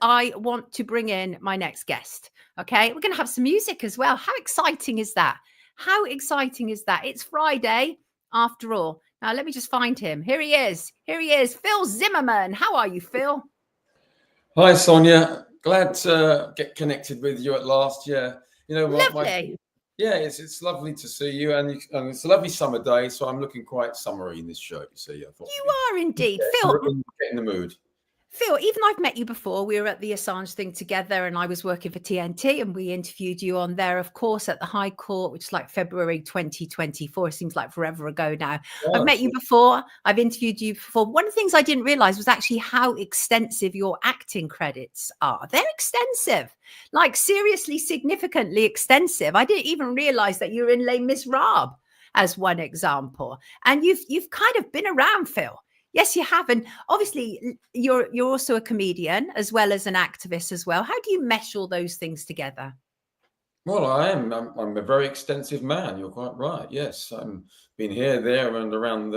I want to bring in my next guest. Okay, we're going to have some music as well. How exciting is that? How exciting is that? It's Friday after all. Now, let me just find him. Here he is. Here he is. Phil Zimmerman. How are you, Phil? Hi, Sonia. Glad to get connected with you at last. Yeah, you know, Lovely. It's lovely to see you, and it's a lovely summer day, so I'm looking quite summery in this shirt. You see, I thought You are indeed, Phil. Get in the mood. Phil, even I've met you before. We were at the Assange thing together and I was working for TNT and we interviewed you on there, of course, at the High Court, which is like February 2024. It seems like forever ago now. I've met you before. I've interviewed you before. One of the things I didn't realize was actually how extensive your acting credits are. They're extensive, like seriously, significantly extensive. I didn't even realize that you were in Les Miserables as one example. And you've kind of been around, Phil. Yes, you have. And obviously, you're also a comedian as well as an activist as well. How do you mesh all those things together? Well, I'm a very extensive man. You're quite right. Yes, I've been here, there, and around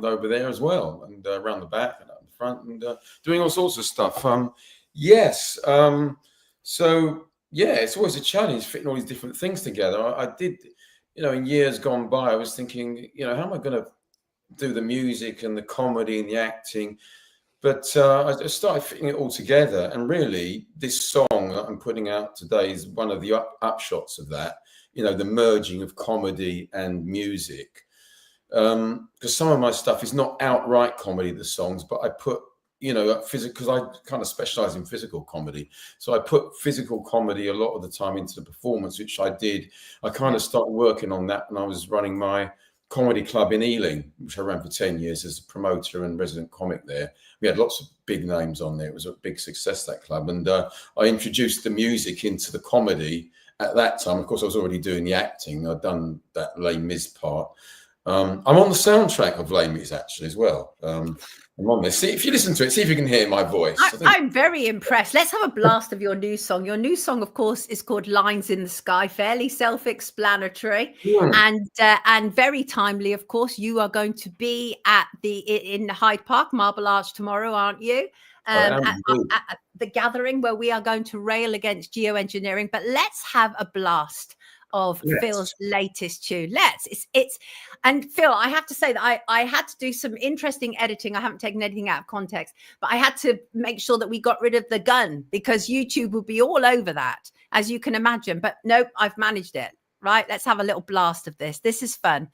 over there as well, and around the back and up the front, and doing all sorts of stuff. Yes. So yeah, it's always a challenge fitting all these different things together. I did, in years gone by, I was thinking, how am I going to do the music and the comedy and the acting, but I just started fitting it all together. And really, this song that I'm putting out today is one of the upshots of that. The merging of comedy and music. Because some of my stuff is not outright comedy, the songs, but I put physical, because I kind of specialize in physical comedy. So I put physical comedy a lot of the time into the performance, which I did. I kind of started working on that when I was running my comedy club in Ealing, which I ran for 10 years as a promoter and resident comic there. We had lots of big names on there. It was a big success, that club. And I introduced the music into the comedy at that time. Of course, I was already doing the acting. I'd done that Les Mis part. I'm on the soundtrack of Les Mis, actually, as well. I'm on this. See, if you listen to it, see if you can hear my voice. I'm very impressed. Let's have a blast of your new song. Your new song, of course, is called Lines in the Sky, fairly self-explanatory and very timely, of course. You are going to be in Hyde Park, Marble Arch tomorrow, aren't you? At the gathering where we are going to rail against geoengineering. But let's have a blast of Phil's latest tune. And Phil, I have to say that I had to do some interesting editing. I haven't taken anything out of context, but I had to make sure that we got rid of the gun because YouTube would be all over that, as you can imagine. But nope, I've managed it. Right, let's have a little blast of this. This is fun.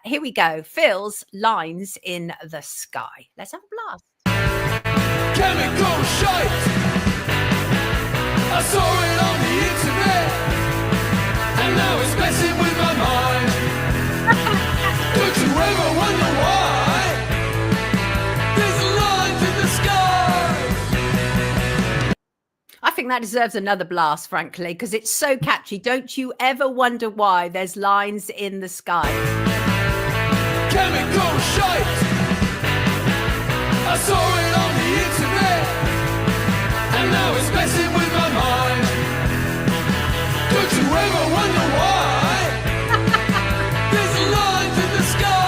Here we go. Phil's Lines in the Sky. Let's have a blast. Chemical shite. I saw it on the internet. And now it's messing with my mind. Don't you ever wonder why there's lines in the sky? I think that deserves another blast, frankly, because it's so catchy. Don't you ever wonder why there's lines in the sky? Chemical shite. I saw it on the internet. And now it's messing with my mind. Don't you ever wonder why there's lines in the sky?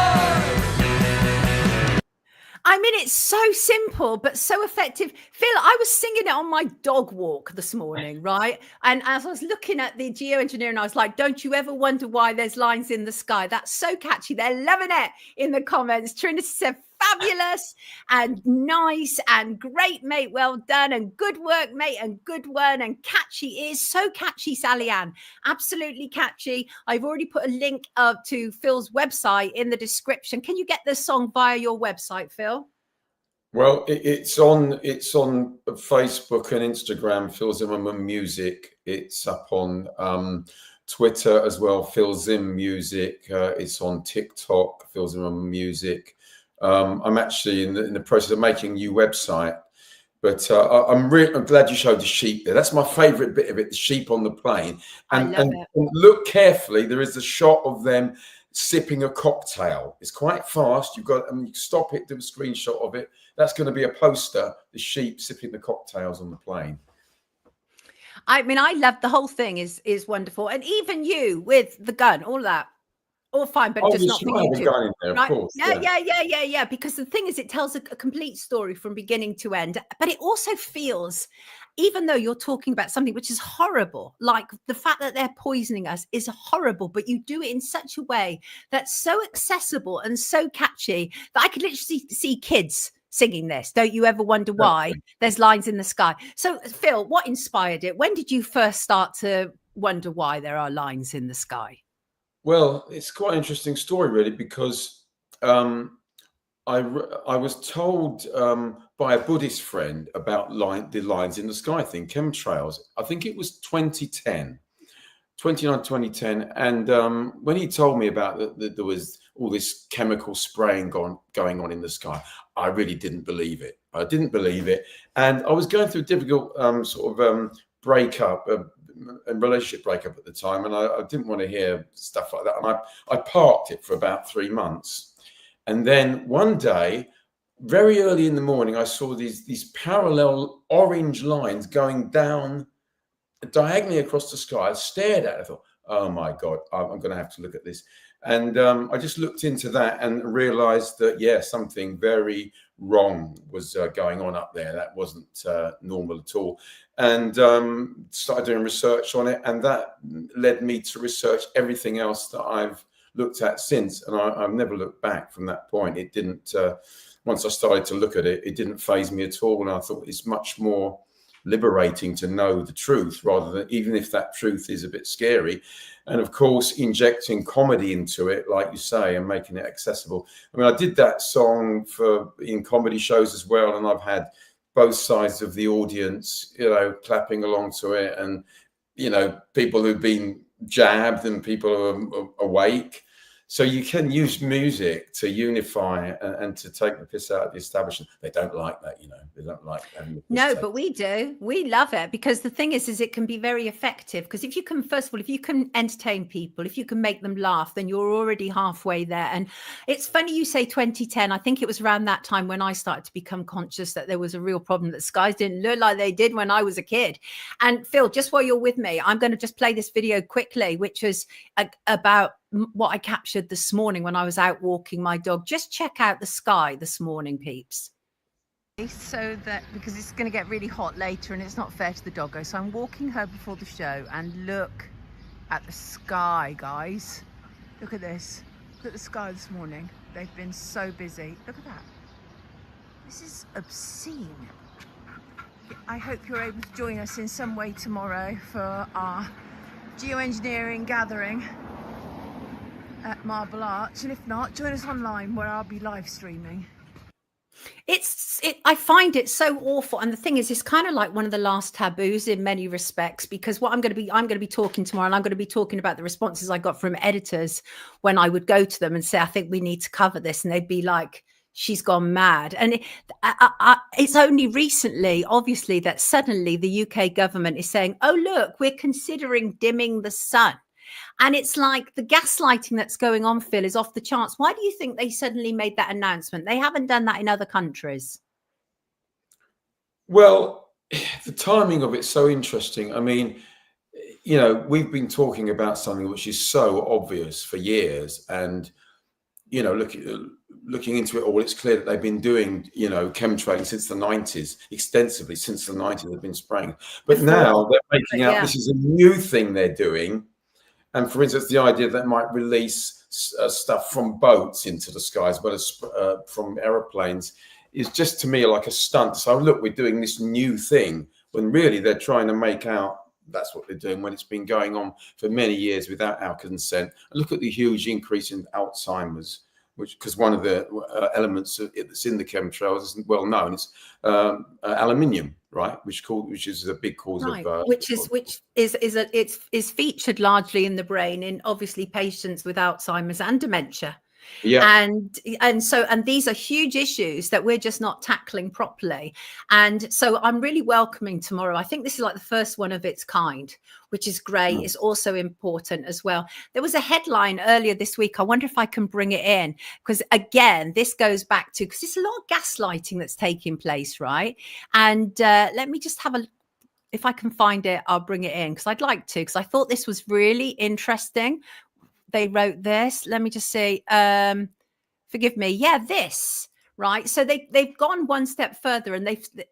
I mean, it's so simple, but so effective. Phil, I was singing it on my dog walk this morning, right? And as I was looking at the geoengineering, I was like, don't you ever wonder why there's lines in the sky? That's so catchy. They're loving it in the comments. Trinity said, fabulous and nice and great, mate. Well done and good work, mate, and good one and catchy. It is so catchy, Sally Ann. Absolutely catchy. I've already put a link to Phil's website in the description. Can you get the song via your website, Phil? Well, it's on Facebook and Instagram, Phil Zimmerman Music. It's up on Twitter as well, Phil Zim Music. It's on TikTok, Phil Zimmerman Music. I'm actually in the process of making a new website, but I'm glad you showed the sheep there. That's my favourite bit of it, the sheep on the plane. And look carefully, there is a shot of them sipping a cocktail. It's quite fast. You stop it, do a screenshot of it. That's going to be a poster, the sheep sipping the cocktails on the plane. I mean, I love the whole thing is wonderful. And even you with the gun, all that. All fine, but just not for YouTube. There, right? Of course, yeah. Because the thing is, it tells a complete story from beginning to end, but it also feels even though you're talking about something which is horrible, like the fact that they're poisoning us is horrible, but you do it in such a way that's so accessible and so catchy that I could literally see kids singing this. Don't you ever wonder why there's lines in the sky? So, Phil, what inspired it? When did you first start to wonder why there are lines in the sky? Well, it's quite an interesting story, really, because I was told by a Buddhist friend about the lines in the sky thing, chemtrails. I think it was 2010. 2010, and when he told me about that there was all this chemical spraying going on in the sky, I really didn't believe it. I didn't believe it, and I was going through a difficult breakup, a relationship breakup at the time, and I didn't want to hear stuff like that, and I parked it for about 3 months, and then one day, very early in the morning, I saw these parallel orange lines going down diagonally across the sky. I stared at it. I thought, oh my God, I'm going to have to look at this. And I just looked into that and realized that, yeah, something very wrong was going on up there. That wasn't normal at all. And started doing research on it. And that led me to research everything else that I've looked at since. And I've never looked back from that point. It didn't, once I started to look at it, it didn't faze me at all. And I thought it's much more liberating to know the truth, rather than, even if that truth is a bit scary. And of course, injecting comedy into it, like you say, and making it accessible. I mean, I did that song in comedy shows as well, and I've had both sides of the audience, clapping along to it, and people who've been jabbed and people who are awake. So you can use music to unify and to take the piss out of the establishment. They don't like that, They don't like having the piss No, taken. but we do. We love it, because the thing is it can be very effective. Because if you can, first of all, if you can entertain people, if you can make them laugh, then you're already halfway there. And it's funny you say 2010. I think it was around that time when I started to become conscious that there was a real problem, that skies didn't look like they did when I was a kid. And Phil, just while you're with me, I'm going to just play this video quickly, which was about what I captured this morning when I was out walking my dog. Just check out the sky this morning, peeps. So that, because it's going to get really hot later and it's not fair to the doggo, so I'm walking her before the show, and look at the sky, guys. Look at this. Look at the sky this morning. They've been so busy. Look at that. This is obscene. I hope you're able to join us in some way tomorrow for our geoengineering gathering at Marble Arch, and if not, join us online where I'll be live streaming. I find it so awful, and the thing is, it's kind of like one of the last taboos in many respects, because what I'm going to be talking tomorrow, and I'm going to be talking about the responses I got from editors when I would go to them and say, I think we need to cover this, and they'd be like, she's gone mad. And it's only recently, obviously, that suddenly the UK government is saying, oh look, we're considering dimming the sun. And it's like the gaslighting that's going on, Phil, is off the charts. Why do you think they suddenly made that announcement? They haven't done that in other countries. Well, the timing of it's so interesting. I mean, we've been talking about something which is so obvious for years, and looking into it all, it's clear that they've been doing chemtrailing since the 90s, extensively since the 90s. They've been spraying, but now they're making out this is a new thing they're doing. And for instance, the idea that might release stuff from boats into the sky as well as from aeroplanes is just, to me, like a stunt. So look, we're doing this new thing, when really they're trying to make out that's what they're doing, when it's been going on for many years without our consent. And look at the huge increase in Alzheimer's, because one of the elements that's in the chemtrails isn't well known. It's aluminium, right? Which is a big cause of which is featured largely in the brain in obviously patients with Alzheimer's and dementia. Yeah. And these are huge issues that we're just not tackling properly. And so I'm really welcoming tomorrow. I think this is like the first one of its kind, which is great. It's also important as well. There was a headline earlier this week. I wonder if I can bring it in, because again, this goes back to, because it's a lot of gaslighting that's taking place, right? And let me just have if I can find it, I'll bring it in, because I'd like to, because I thought this was really interesting. They wrote this. Let me just say, forgive me. Yeah, this. right? So they've gone one step further, and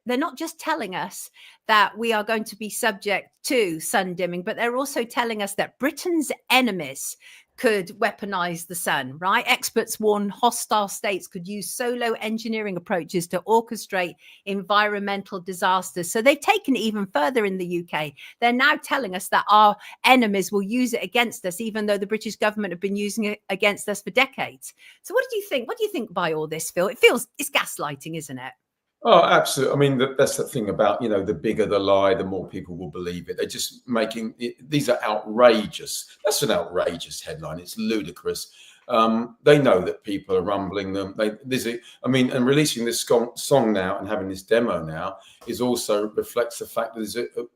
they're not just telling us that we are going to be subject to sun dimming, but they're also telling us that Britain's enemies could weaponize the sun, right? Experts warn hostile states could use solo engineering approaches to orchestrate environmental disasters. So they've taken it even further in the UK. They're now telling us that our enemies will use it against us, even though the British government have been using it against us for decades. So what do you think? What do you think by all this, Phil? It's gaslighting, isn't it? Oh, absolutely. I mean, that's the thing about, the bigger the lie, the more people will believe it. They're just making it, these are outrageous. That's an outrageous headline. It's ludicrous. They know that people are rumbling them. And releasing this song now and having this demo now is also reflects the fact that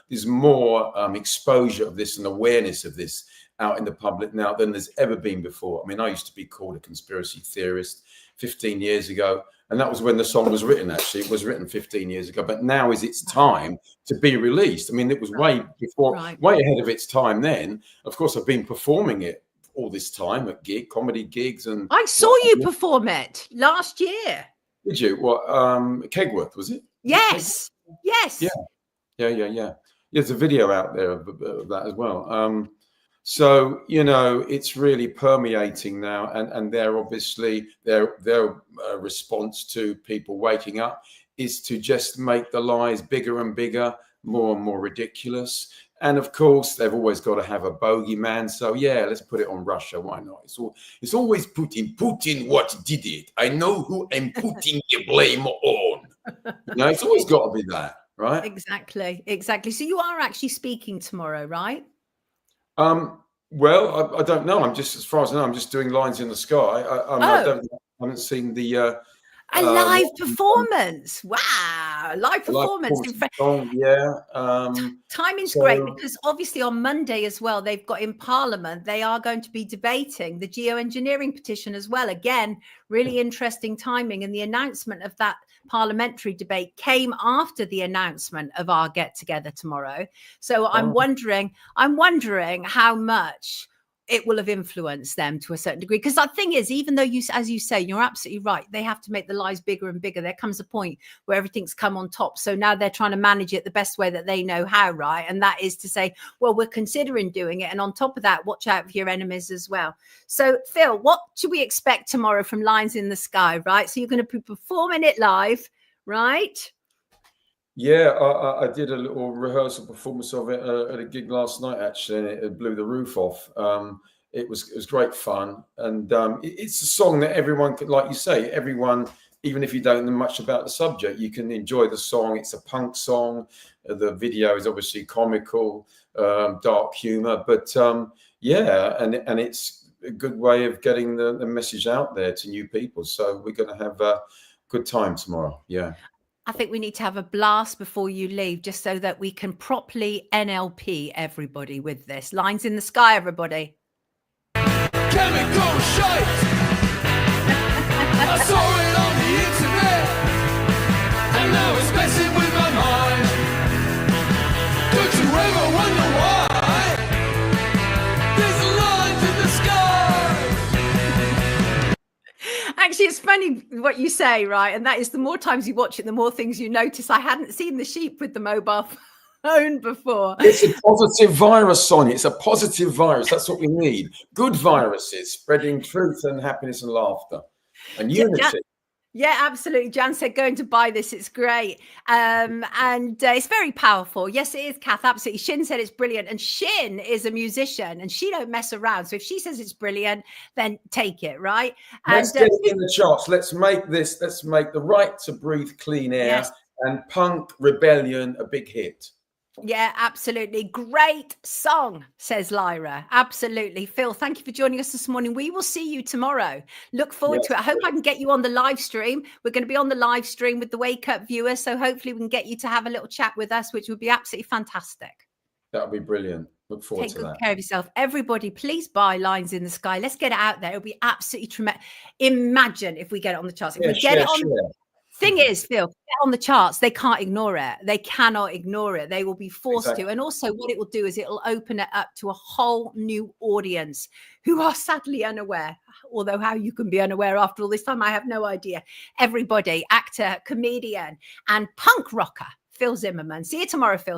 there's more exposure of this and awareness of this out in the public now than there's ever been before. I mean, I used to be called a conspiracy theorist 15 years ago. And that was when the song was written, actually. It was written 15 years ago. But now is its time to be released. I mean, it was way ahead of its time then. Of course, I've been performing it all this time at comedy gigs. And I saw you perform it last year. Did you? What, Kegworth, was it? Yes. Yes. Yeah. There's a video out there of that as well. So, it's really permeating now, and they're obviously their response to people waking up is to just make the lies bigger and bigger, more and more ridiculous. And of course, they've always got to have a bogeyman. So yeah, let's put it on Russia. Why not? It's always Putin. Putin, what did it? I know who I'm putting the blame on. It's always got to be that, right? Exactly. So you are actually speaking tomorrow, right? Well, I don't know. I'm just, as far as I know, I'm just doing Lines in the Sky. I haven't seen the a live performance. Wow, live performance. Timing's great because obviously on Monday as well, they've got in Parliament, they are going to be debating the geoengineering petition as well. Again, really interesting timing, and the announcement of that parliamentary debate came after the announcement of our get together tomorrow. So I'm wondering how much it will have influenced them to a certain degree. Because the thing is, even though as you say, you're absolutely right, they have to make the lies bigger and bigger. There comes a point where everything's come on top. So now they're trying to manage it the best way that they know how, right? And that is to say, well, we're considering doing it. And on top of that, watch out for your enemies as well. So Phil, what should we expect tomorrow from Lines in the Sky, right? So you're going to be performing it live, right? Yeah, I did a little rehearsal performance of it at a gig last night, actually, and it blew the roof off. It was great fun, and it's a song that everyone could, like you say, everyone, even if you don't know much about the subject, you can enjoy the song. It's a punk song. The video is obviously comical, dark humor, but and it's a good way of getting the message out there to new people. So we're going to have a good time tomorrow. Yeah. I think we need to have a blast before you leave, just so that we can properly NLP everybody with this. Lines in the Sky, everybody. Chemical shite. I saw it on the internet, and now it's messing with my mind. Don't you ever wonder why? There's lines in the sky. Actually, it's funny what you say, right? And that is, the more times you watch it, the more things you notice. I hadn't seen the sheep with the mobile phone before. It's a positive virus, Sonia. It's a positive virus. That's what we need. Good viruses spreading truth and happiness and laughter and unity. Yeah, absolutely. Jan said, going to buy this. It's great. And it's very powerful. Yes, it is, Kath. Absolutely. Shin said it's brilliant. And Shin is a musician and she don't mess around. So if she says it's brilliant, then take it, right? Let's get it in the charts. Let's make the Right to Breathe Clean Air and Punk Rebellion a big hit. Yeah, absolutely. Great song, says Lyra. Absolutely. Phil, thank you for joining us this morning. We will see you tomorrow. Look forward to it. I hope I can get you on the live stream. We're going to be on the live stream with the Wake Up viewers. So hopefully we can get you to have a little chat with us, which would be absolutely fantastic. That would be brilliant. Look forward to that. Take good care of yourself. Everybody, please buy Lines in the Sky. Let's get it out there. It'll be absolutely tremendous. Imagine if we get it on the charts. If we get it on Thing is, Phil, get on the charts, they can't ignore it. They cannot ignore it. They will be forced to. And also what it will do is it'll open it up to a whole new audience who are sadly unaware. Although how you can be unaware after all this time, I have no idea. Everybody, actor, comedian, and punk rocker, Phil Zimmerman. See you tomorrow, Phil.